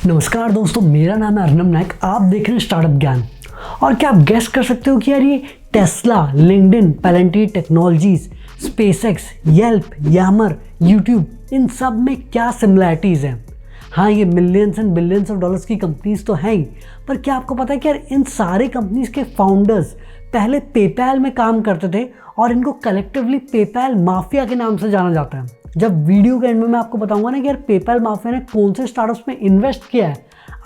नमस्कार दोस्तों, मेरा नाम है अर्नब नायक। आप देख रहे हैं स्टार्टअप ज्ञान। और क्या आप गेस कर सकते हो कि यार ये Tesla, LinkedIn, Palantir technologies, SpaceX, Yelp, Yammer, YouTube, इन सब में क्या सिमिलैरिटीज़ हैं? हाँ, ये millions and billions of dollars की कंपनीज तो हैं ही, पर क्या आपको पता है कि यार इन सारे कंपनीज के फाउंडर्स पहले पेपैल में काम करते थे और इनको कलेक्टिवली पेपैल माफिया के नाम से जाना जाता है। जब वीडियो के एंड में मैं आपको बताऊंगा ना कि यार पेपैल माफिया ने कौन से स्टार्टअप्स में इन्वेस्ट किया है,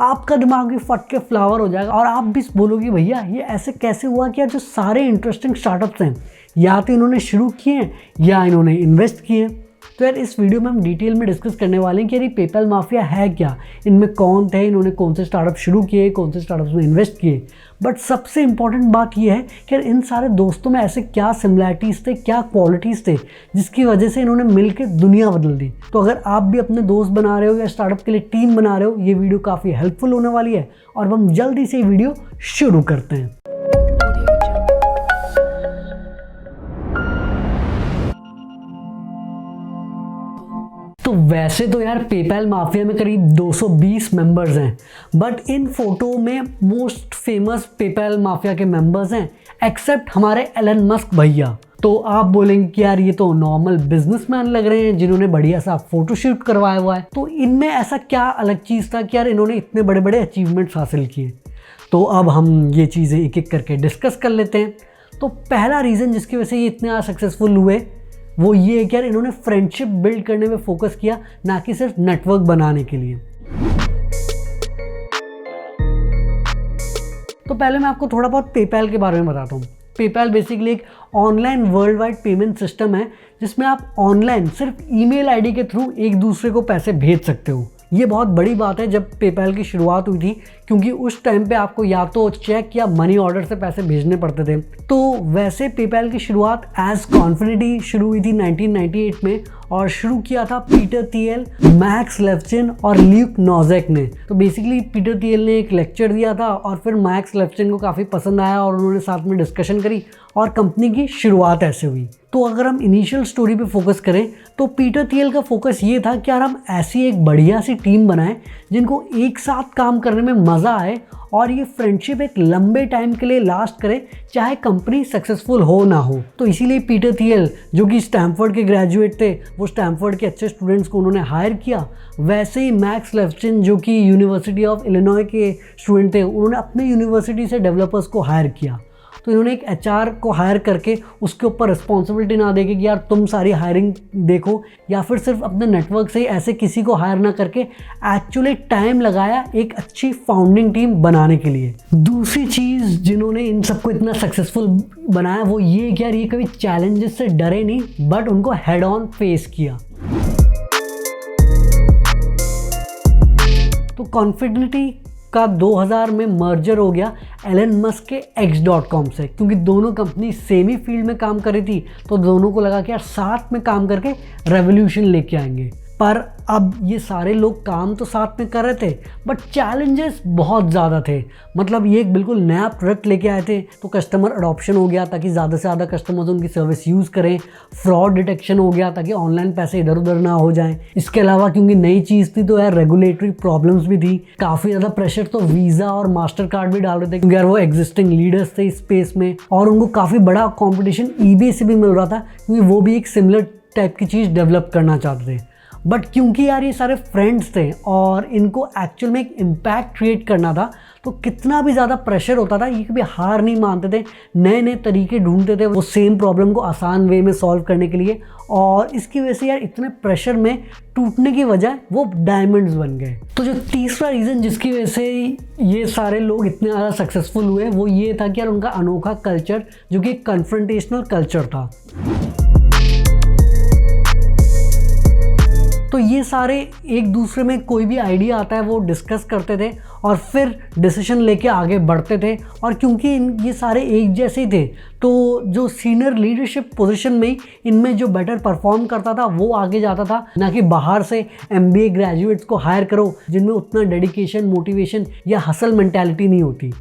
आपका दिमाग भी फट के फ्लावर हो जाएगा और आप भी बोलोगे भैया ये ऐसे कैसे हुआ कि यार जो सारे इंटरेस्टिंग स्टार्टअप्स हैं या तो इन्होंने शुरू किए हैं या इन्होंने इन्वेस्ट किए हैं। तो यार इस वीडियो में हम डिटेल में डिस्कस करने वाले हैं कि यार ये पेपैल माफिया है क्या, इनमें कौन थे, इन्होंने कौन से स्टार्टअप शुरू किए, कौन से स्टार्टअप्स में इन्वेस्ट किए। बट सबसे इंपॉर्टेंट बात ये है कि यार इन सारे दोस्तों में ऐसे क्या सिमिलैरिटीज़ थे, क्या क्वालिटीज़ थे जिसकी वजह से इन्होंने मिलकर दुनिया बदल दी। तो अगर आप भी अपने दोस्त बना रहे हो या स्टार्टअप के लिए टीम बना रहे हो, ये वीडियो काफ़ी हेल्पफुल होने वाली है और अब हम जल्दी से ये वीडियो शुरू करते हैं। तो वैसे तो यार पेपैल माफिया में करीब 220 मेंबर्स हैं, बट इन फोटो में मोस्ट फेमस पेपैल माफिया के मेंबर्स हैं एक्सेप्ट हमारे एलन मस्क भैया। तो आप बोलेंगे कि यार ये तो नॉर्मल बिजनेसमैन लग रहे हैं जिन्होंने बढ़िया सा फोटोशूट करवाया हुआ है, तो इनमें ऐसा क्या अलग चीज़ था कि यार इन्होंने इतने बड़े बड़े अचीवमेंट्स हासिल किए। तो अब हम ये चीज़ें एक एक करके डिस्कस कर लेते हैं। तो पहला रीज़न जिसकी वजह से ये इतने सक्सेसफुल हुए वो ये है कि यार इन्होंने फ्रेंडशिप बिल्ड करने में फोकस किया, ना कि सिर्फ नेटवर्क बनाने के लिए। तो पहले मैं आपको थोड़ा बहुत पेपैल के बारे में बताता हूँ। पेपैल बेसिकली एक online world wide payment system है जिसमें आप ऑनलाइन सिर्फ ईमेल आईडी के थ्रू एक दूसरे को पैसे भेज सकते हो। ये बहुत बड़ी बात है जब पेपैल की शुरुआत हुई थी, क्योंकि उस टाइम पे आपको या तो चेक या मनी ऑर्डर से पैसे भेजने पड़ते थे। तो वैसे पेपैल की शुरुआत एज कॉन्फिनिटी शुरू हुई थी 1998 में और शुरू किया था पीटर थियल, मैक्स लेफ्चिन और ल्यूक नोज़ेक ने। तो बेसिकली पीटर थियल ने एक लेक्चर दिया था और फिर मैक्स लेफ्चिन को काफ़ी पसंद आया और उन्होंने साथ में डिस्कशन करी और कंपनी की शुरुआत ऐसे हुई। तो अगर हम इनिशियल स्टोरी पे फोकस करें तो पीटर थियल का फोकस ये था कि यार हम ऐसी एक बढ़िया सी टीम बनाएं जिनको एक साथ काम करने में मज़ा आए और ये फ्रेंडशिप एक लंबे टाइम के लिए लास्ट करे, चाहे कंपनी सक्सेसफुल हो ना हो। तो इसीलिए पीटर थियल जो कि स्टैनफोर्ड के ग्रेजुएट थे, वो स्टैनफोर्ड के अच्छे स्टूडेंट्स को उन्होंने हायर किया। वैसे ही मैक्स लेफ्चिन जो कि यूनिवर्सिटी ऑफ इलिनॉय के स्टूडेंट थे, उन्होंने अपने यूनिवर्सिटी से डेवलपर्स को हायर किया। तो इन्होंने एक एचआर को हायर करके उसके ऊपर रिस्पॉन्सिबिलिटी ना देके कि यार तुम सारी हायरिंग देखो, या फिर सिर्फ अपने नेटवर्क से ही ऐसे किसी को हायर ना करके एक्चुअली टाइम लगाया एक अच्छी फाउंडिंग टीम बनाने के लिए। दूसरी चीज़ जिन्होंने इन सबको इतना सक्सेसफुल बनाया वो ये कि यार ये कभी चैलेंजेस से डरे नहीं, बट उनको हेड ऑन फेस किया। तो कॉन्फिडेंटली का 2000 में मर्जर हो गया एलन मस्क के x.com से, क्योंकि दोनों कंपनी सेम ही फील्ड में काम कर रही थी। तो दोनों को लगा कि यार साथ में काम करके रेवोल्यूशन लेके आएंगे। पर अब ये सारे लोग काम तो साथ में कर रहे थे, बट चैलेंजेस बहुत ज़्यादा थे। मतलब ये एक बिल्कुल नया प्रोडक्ट लेके आए थे, तो कस्टमर अडॉप्शन हो गया ताकि ज़्यादा से ज़्यादा कस्टमर्स उनकी सर्विस यूज़ करें। फ्रॉड डिटेक्शन हो गया ताकि ऑनलाइन पैसे इधर उधर ना हो जाएं। इसके अलावा क्योंकि नई चीज़ थी तो यार रेगुलेटरी प्रॉब्लम्स भी थी, काफ़ी ज़्यादा प्रेशर तो वीज़ा और मास्टर कार्ड भी डाल रहे थे क्योंकि यार वो एग्जिस्टिंग लीडर्स थे इस स्पेस में, और उनको काफ़ी बड़ा कॉम्पिटिशन ईबे से भी मिल रहा था क्योंकि वो भी एक सिमिलर टाइप की चीज़ डेवलप करना चाहते थे। बट क्योंकि यार ये सारे फ्रेंड्स थे और इनको एक्चुअल में एक इम्पैक्ट क्रिएट करना था, तो कितना भी ज़्यादा प्रेशर होता था ये कभी हार नहीं मानते थे, नए नए तरीके ढूंढते थे वो सेम प्रॉब्लम को आसान वे में सॉल्व करने के लिए। और इसकी वजह से यार इतने प्रेशर में टूटने की वजह वो डायमंड्स बन गए। तो जो तीसरा रीज़न जिसकी वजह से ये सारे लोग इतने ज़्यादा सक्सेसफुल हुए वो ये था कि यार उनका अनोखा कल्चर जो कि कन्फ्रंटेशनल कल्चर था। तो ये सारे एक दूसरे में कोई भी आइडिया आता है वो डिस्कस करते थे और फिर डिसीजन लेके आगे बढ़ते थे। और क्योंकि ये सारे एक जैसे ही थे तो जो सीनियर लीडरशिप पोजीशन में इनमें जो बेटर परफॉर्म करता था वो आगे जाता था, ना कि बाहर से MBA ग्रेजुएट्स को हायर करो जिनमें उतना डेडिकेशन, मोटिवेशन या हसल मेंटालिटी नहीं होती।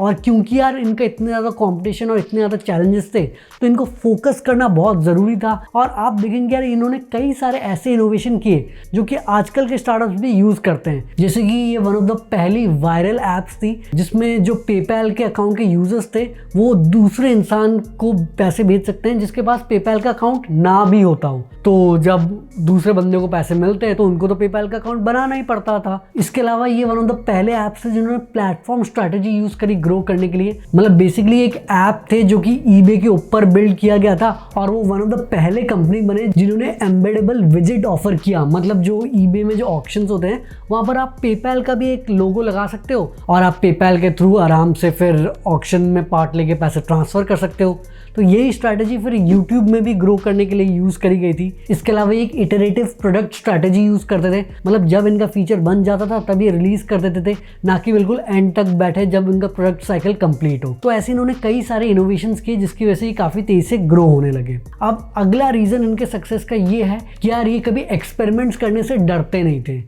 और क्योंकि यार इनका इतने ज़्यादा कंपटीशन और इतने ज़्यादा चैलेंजेस थे तो इनको फोकस करना बहुत ज़रूरी था। और आप देखेंगे यार इन्होंने कई सारे ऐसे इनोवेशन किए जो कि आजकल के स्टार्टअप्स भी यूज़ करते हैं। जैसे कि ये वन ऑफ द पहली वायरल ऐप्स थी जिसमें जो पेपैल के अकाउंट के यूजर्स थे वो दूसरे इंसान को पैसे भेज सकते हैं जिसके पास पेपैल का अकाउंट ना भी होता हो। तो जब दूसरे बंदे को पैसे मिलते हैं तो उनको तो पेपैल का अकाउंट बनाना ही पड़ता था। इसके अलावा ये वन ऑफ द पहले ऐप्स थे जिन्होंने प्लेटफॉर्म स्ट्रैटेजी यूज करी ग्रो करने के लिए। मतलब बेसिकली एक ऐप थे जो कि ईबे के ऊपर बिल्ड किया गया था और वो वन ऑफ द पहले कंपनी बने जिन्होंने एम्बेडेबल विजिट ऑफर किया। मतलब जो ईबे में जो ऑक्शंस होते हैं वहां पर आप पेपैल का भी एक लोगो लगा सकते हो और आप पेपैल के थ्रू आराम से फिर ऑक्शन में पार्ट लेके पैसे ट्रांसफर कर सकते हो। तो यही स्ट्रैटेजी फिर यूट्यूब में भी ग्रो करने के लिए यूज करी गई थी। इसके अलावा एक इटरेटिव प्रोडक्ट स्ट्रैटेजी यूज करते थे। मतलब जब इनका फीचर बन जाता था तब ये रिलीज कर देते थे, ना कि बिल्कुल एंड तक बैठे जब इनका प्रोडक्ट साइकिल कंप्लीट हो। तो ऐसे इन्होंने कई सारे इनोवेशंस किए जिसकी वजह से ये काफी तेजी से ग्रो होने लगे। अब अगला रीजन इनके सक्सेस का ये है कि यार ये कभी एक्सपेरिमेंट्स करने से डरते नहीं थे।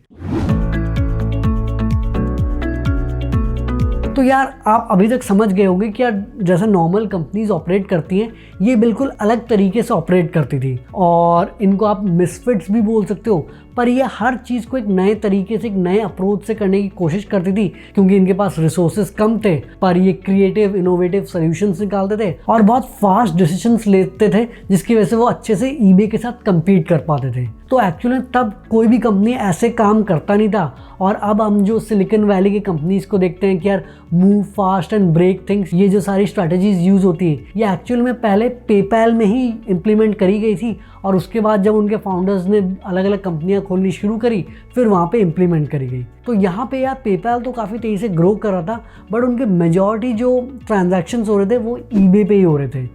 तो यार आप अभी तक समझ गए होंगे कि यार जैसे नॉर्मल कंपनीज ऑपरेट करती हैं ये बिल्कुल अलग तरीके से ऑपरेट करती थी और इनको आप मिसफिट्स भी बोल सकते हो, पर ये हर चीज़ को एक नए तरीके से एक नए अप्रोच से करने की कोशिश करती थी क्योंकि इनके पास रिसोर्सेज कम थे। पर ये क्रिएटिव इनोवेटिव सॉल्यूशंस निकालते थे और बहुत फास्ट डिसीजंस लेते थे जिसकी वजह से वो अच्छे से ईबे के साथ compete कर पाते थे। तो एक्चुअली तब कोई भी कंपनी ऐसे काम करता नहीं था। और अब हम जो सिलिकॉन वैली की कंपनीज को देखते हैं कि यार move fast and break things, ये जो सारी स्ट्रैटेजीज यूज होती है ये एक्चुअल में पहले पेपैल में ही इम्प्लीमेंट करी गई थी और उसके बाद जब उनके फाउंडर्स ने अलग अलग कंपनियां खोलनी शुरू करी फिर वहाँ पे इम्प्लीमेंट करी गई। तो यहाँ पे यार पेपैल तो काफ़ी तेज़ी से ग्रो कर रहा था बट उनके मेजॉरिटी जो ट्रांजैक्शंस हो रहे थे वो ईबे पे ही हो रहे थे।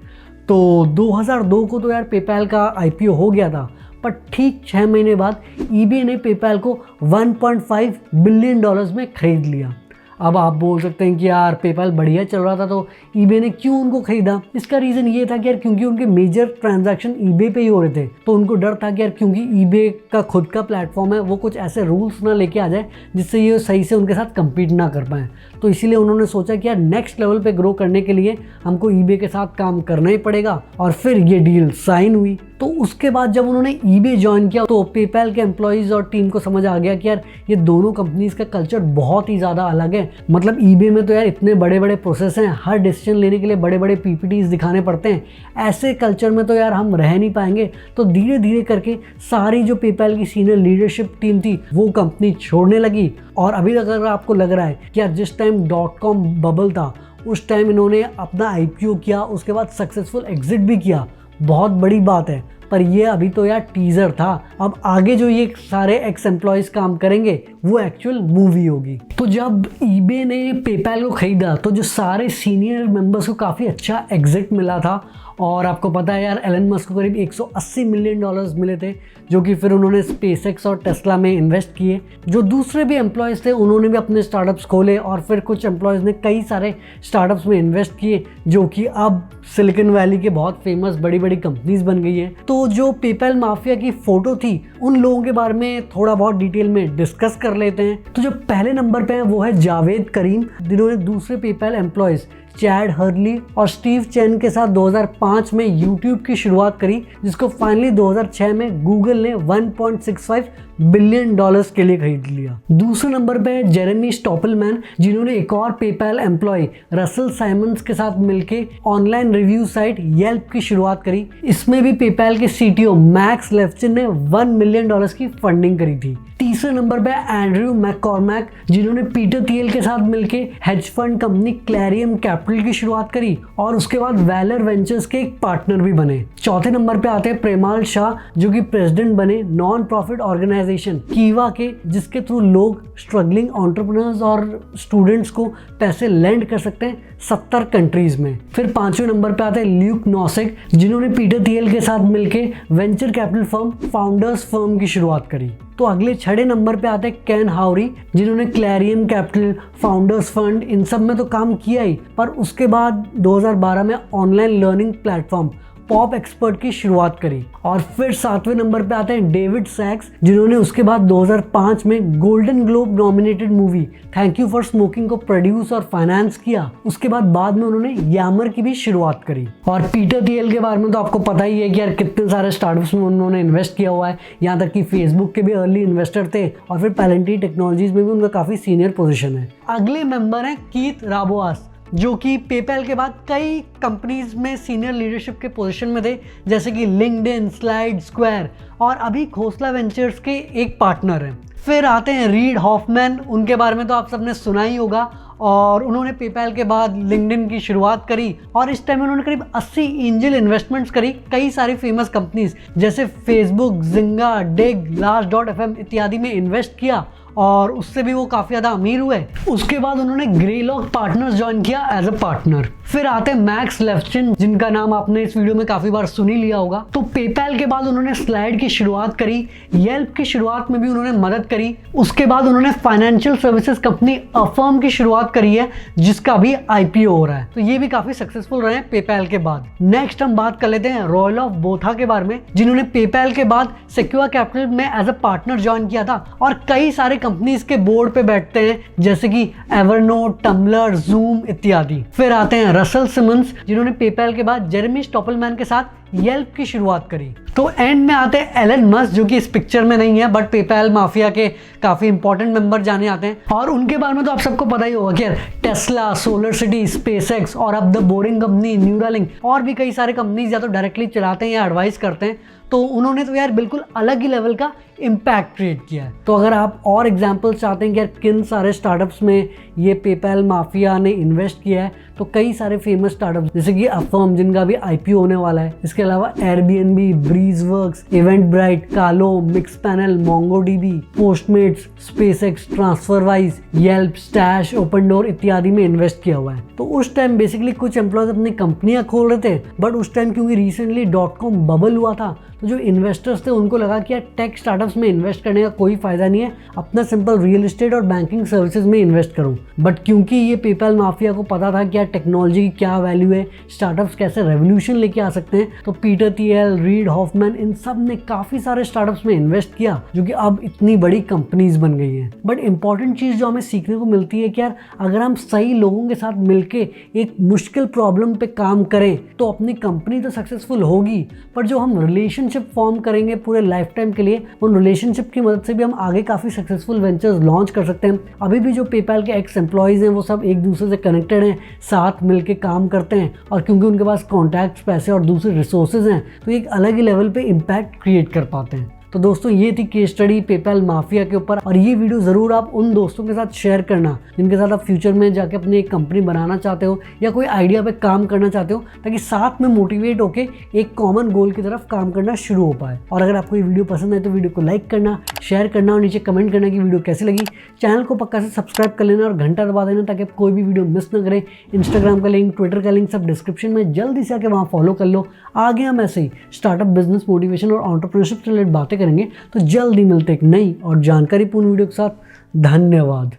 तो 2002 को तो यार पेपैल का IPO हो गया था, पर ठीक 6 महीने बाद ईबे ने पेपैल को $1.5 बिलियन में खरीद लिया। अब आप बोल सकते हैं कि यार पेपैल बढ़िया चल रहा था तो ईबे ने क्यों उनको खरीदा। इसका रीज़न ये था कि यार क्योंकि उनके मेजर ट्रांजैक्शन ईबे पे ही हो रहे थे तो उनको डर था कि यार क्योंकि ईबे का खुद का प्लेटफॉर्म है वो कुछ ऐसे रूल्स ना लेके आ जाए जिससे ये सही से उनके साथ कम्पीट ना कर पाएँ। तो इसीलिए उन्होंने सोचा कि यार नेक्स्ट लेवल पे ग्रो करने के लिए हमको ईबे के साथ काम करना ही पड़ेगा और फिर ये डील साइन हुई। तो उसके बाद जब उन्होंने ईबे ज्वाइन किया तो पेपैल के एम्प्लॉयज़ और टीम को समझ आ गया कि यार ये दोनों कंपनीज का कल्चर बहुत ही ज़्यादा अलग है। मतलब ईबे में तो यार इतने बड़े बड़े प्रोसेस हैं, हर डिसीजन लेने के लिए बड़े बड़े PPTs दिखाने पड़ते हैं, ऐसे कल्चर में तो यार हम रह नहीं पाएंगे। तो धीरे धीरे करके सारी जो पेपैल की सीनियर लीडरशिप टीम थी वो कंपनी छोड़ने लगी। और अभी तक अगर आपको लग रहा है कि यार जिस टाइम .com बबल था उस टाइम इन्होंने अपना IPO किया, उसके बाद सक्सेसफुल एग्जिट भी किया, बहुत बड़ी बात है, पर ये अभी तो यार टीजर था। अब आगे जो ये सारे एक्स एम्प्लॉयज काम करेंगे वो एक्चुअल मूवी होगी। तो जब ईबे ने पेपैल को खरीदा तो जो सारे सीनियर मेंबर्स को काफ़ी अच्छा एग्जिट मिला था और आपको पता है यार एलन मस्क को करीब $180 मिलियन मिले थे जो कि फिर उन्होंने स्पेसएक्स और टेस्ला में इन्वेस्ट किए। जो दूसरे भी एम्प्लॉयज़ थे उन्होंने भी अपने स्टार्टअप्स खोले और फिर कुछ एम्प्लॉयज़ ने कई सारे स्टार्टअप्स में इन्वेस्ट किए जो कि अब सिलिकॉन वैली के बहुत फेमस बड़ी बड़ी कंपनीज बन गई है। तो जो पेपैल माफिया की फ़ोटो थी उन लोगों के बारे में थोड़ा बहुत डिटेल में डिस्कस कर लेते हैं। तो जो पहले नंबर पे है वो है जावेद करीम जिन्होंने दूसरे पेपैल एम्प्लॉयज़ चैड हर्ली और स्टीव चेन के साथ 2005 में यूट्यूब की शुरुआत करी जिसको फाइनली 2006 में गूगल ने $1.65 बिलियन के लिए खरीद लिया। दूसरे नंबर पे है जेरेमी स्टॉपलमैन जिन्होंने एक और पेपैल एम्प्लॉय रसल साइमंस के साथ मिलके ऑनलाइन रिव्यू साइट येल्प की शुरुआत करी। इसमें भी पेपैल के CTO मैक्स लेफ्चिन ने $1 मिलियन की फंडिंग करी थी। तीसरे नंबर पे एंड्रयू मैककॉर्मैक जिन्होंने पीटर थियल के साथ मिलके हेज फंड कंपनी क्लैरियम कैपिटल की शुरुआत करी और उसके बाद वैलर वेंचर्स के एक पार्टनर भी बने। चौथे नंबर पे आते हैं प्रेमाल शाह जो कि प्रेसिडेंट बने नॉन प्रॉफिट ऑर्गेनाइजेशन कीवा के जिसके थ्रू लोग स्ट्रगलिंग एंटरप्रेन्योर्स और स्टूडेंट्स को पैसे लेंड कर सकते हैं 70 कंट्रीज में। फिर पांचवें नंबर पे आते हैं ल्यूक नॉसेक जिन्होंने पीटर थियल के साथ मिलके venture capital firm founders firm की शुरुआत करी। तो अगले 6 नंबर पे आते हैं केन हाउरी जिन्होंने क्लैरियम कैपिटल, फाउंडर्स फंड इन सब में तो काम किया ही, पर उसके बाद 2012 में online learning platform pop expert की शुरुआत करी। और फिर 7वें नंबर पे आते हैं डेविड सैक्स, जिन्होंने उसके बाद 2005 में golden globe nominated movie thank you for smoking को प्रोड्यूस और फाइनेंस किया। उसके बाद में उन्होंने यामर की भी शुरुआत करी। और पीटर थियल के बारे में तो आपको पता ही है कि यार कितने सारे स्टार्टअप्स में उन्होंने इन्वेस्ट किया हुआ है, यहाँ तक कि फेसबुक के भी अर्ली इन्वेस्टर थे और फिर पैलेंटी टेक्नोलॉजीज में भी उनका काफी सीनियर पोजीशन है। अगले मेंबर हैं कीथ राबोआस, जो कि पेपैल के बाद कई कंपनीज में सीनियर लीडरशिप के पोजीशन में थे, जैसे कि लिंक्डइन, स्लाइड, स्क्वायर, और अभी खोसला वेंचर्स के एक पार्टनर हैं। फिर आते हैं रीड हॉफमैन, उनके बारे में तो आप सबने सुना ही होगा, और उन्होंने पेपैल के बाद लिंक्डइन की शुरुआत करी और इस टाइम उन्होंने करीब 80 एंजल इन्वेस्टमेंट्स करी कई सारी फेमस कंपनीज जैसे फेसबुक, जिंगा, डिग, लास्ट.fm इत्यादि में इन्वेस्ट किया और उससे भी वो काफ़ी ज़्यादा अमीर हुए। उसके बाद उन्होंने ग्रेलॉक पार्टनर्स ज्वाइन किया एज अ पार्टनर। फिर आते हैं मैक्स लेफ्चिन, जिनका नाम आपने इस वीडियो में काफ़ी बार सुन ही लिया होगा। तो पेपैल के बाद उन्होंने स्लाइड की शुरुआत करी, येल्प की शुरुआत में भी उन्होंने मदद करी। उसके बाद उन्होंने फाइनेंशियल सर्विसेज कंपनी अफर्म की शुरुआत करी है, जिसका भी IPO हो रहा है। तो ये भी काफ़ी सक्सेसफुल रहे हैं पेपैल के बाद। नेक्स्ट हम बात कर लेते हैं रॉयल ऑफ बोथा के बारे में, जिन्होंने पेपैल के बाद सिक्योर कैपिटल में एज अ पार्टनर ज्वाइन किया था और कई सारे कंपनीज के बोर्ड पे बैठते हैं, जैसे कि एवरनोट, टम्बलर, जूम इत्यादि। फिर आते हैं रसल सिमंस, जिन्होंने पेपैल के बाद जेरेमी स्टॉपलमैन के साथ येल्प की शुरुआत करी। तो एंड में आते हैं एलन मस्क, जो कि इस पिक्चर में नहीं है बट पेपैल माफिया के काफी इंपॉर्टेंट मेंबर जाने आते हैं। और उनके बारे में तो आप सबको पता ही होगा कि टेस्ला, सोलर सिटी, स्पेसएक्स और अब द बोरिंग कंपनी न्यूरालिंक और भी कई सारे कंपनीज या तो डायरेक्टली चलाते हैं या एडवाइस करते हैं। तो उन्होंने तो यार बिल्कुल अलग ही लेवल का इम्पैक्ट क्रिएट किया है। तो अगर आप और एग्जांपल्स चाहते हैं कि यार किन सारे स्टार्टअप्स में ये पेपैल माफिया ने इन्वेस्ट किया है, तो कई सारे फेमस स्टार्टअप्स जैसे कि अफर्म, जिनका भी IPO होने वाला है। इसके अलावा एयरबीएनबी, ब्रीजवर्क्स, इवेंटब्राइट, कालो, Mixpanel, MongoDB, Postmates, SpaceX, TransferWise, Yelp, Stash, Opendoor इत्यादि में इन्वेस्ट किया हुआ है। तो उस टाइम बेसिकली कुछ एम्प्लॉयज अपनी कंपनियां खोल रहे थे, बट उस टाइम क्योंकि रिसेंटली .com बबल हुआ था, तो जो इन्वेस्टर्स थे उनको लगा कि यार टेक स्टार्टअप्स में इन्वेस्ट करने का कोई फायदा नहीं है, अपना सिंपल रियल एस्टेट और बैंकिंग सर्विसेज में इन्वेस्ट करूं। बट क्योंकि ये पेपैल माफिया को पता था कि यार टेक्नोलॉजी की क्या वैल्यू है, स्टार्टअप्स कैसे रेवोल्यूशन लेके आ सकते हैं, तो पीटर थियल, रीड हॉफमैन, इन सब ने काफी सारे स्टार्टअप्स में इन्वेस्ट किया, जो कि अब इतनी बड़ी कंपनीज बन गई हैं। बट इंपॉर्टेंट चीज जो हमें सीखने को मिलती है कि यार अगर हम सही लोगों के साथ मिलके एक मुश्किल प्रॉब्लम पे काम करें तो अपनी कंपनी तो सक्सेसफुल होगी, पर जो हम रिलेशनशिप फॉर्म करेंगे पूरे लाइफ टाइम के लिए, उन रिलेशनशिप की मदद से भी हम आगे काफी सक्सेसफुल वेंचर्स लॉन्च कर सकते हैं। अभी भी जो पेपैल के एक्स एम्प्लॉयज हैं वो सब एक दूसरे से कनेक्टेड हैं, साथ मिलके काम करते हैं, और क्योंकि उनके पास कॉन्टैक्ट्स, पैसे और दूसरे रिसोर्सेज हैं, तो एक अलग ही लेवल पे इम्पैक्ट क्रिएट कर पाते हैं। तो दोस्तों ये थी केस स्टडी पेपैल माफिया के ऊपर, और ये वीडियो ज़रूर आप उन दोस्तों के साथ शेयर करना जिनके साथ आप फ्यूचर में जाके अपनी एक कंपनी बनाना चाहते हो या कोई आइडिया पे काम करना चाहते हो, ताकि साथ में मोटिवेट होके एक कॉमन गोल की तरफ काम करना शुरू हो पाए। और अगर आपको ये वीडियो पसंद है तो वीडियो को लाइक करना, शेयर करना और नीचे कमेंट करना कि वीडियो कैसी लगी। चैनल को पक्का से सब्सक्राइब कर लेना और घंटा दबा देना ताकि आप कोई भी वीडियो मिस ना करें। इंस्टाग्राम का लिंक, ट्विटर का लिंक सब डिस्क्रिप्शन में, जल्दी से आके वहाँ फॉलो कर लो। आगे हम ऐसे ही स्टार्टअप, बिजनेस, मोटिवेशन और एंटरप्रेन्योरशिप से रिलेटेड बातें करेंगे। तो जल्दी मिलते एक नई और जानकारीपूर्ण वीडियो के साथ। धन्यवाद।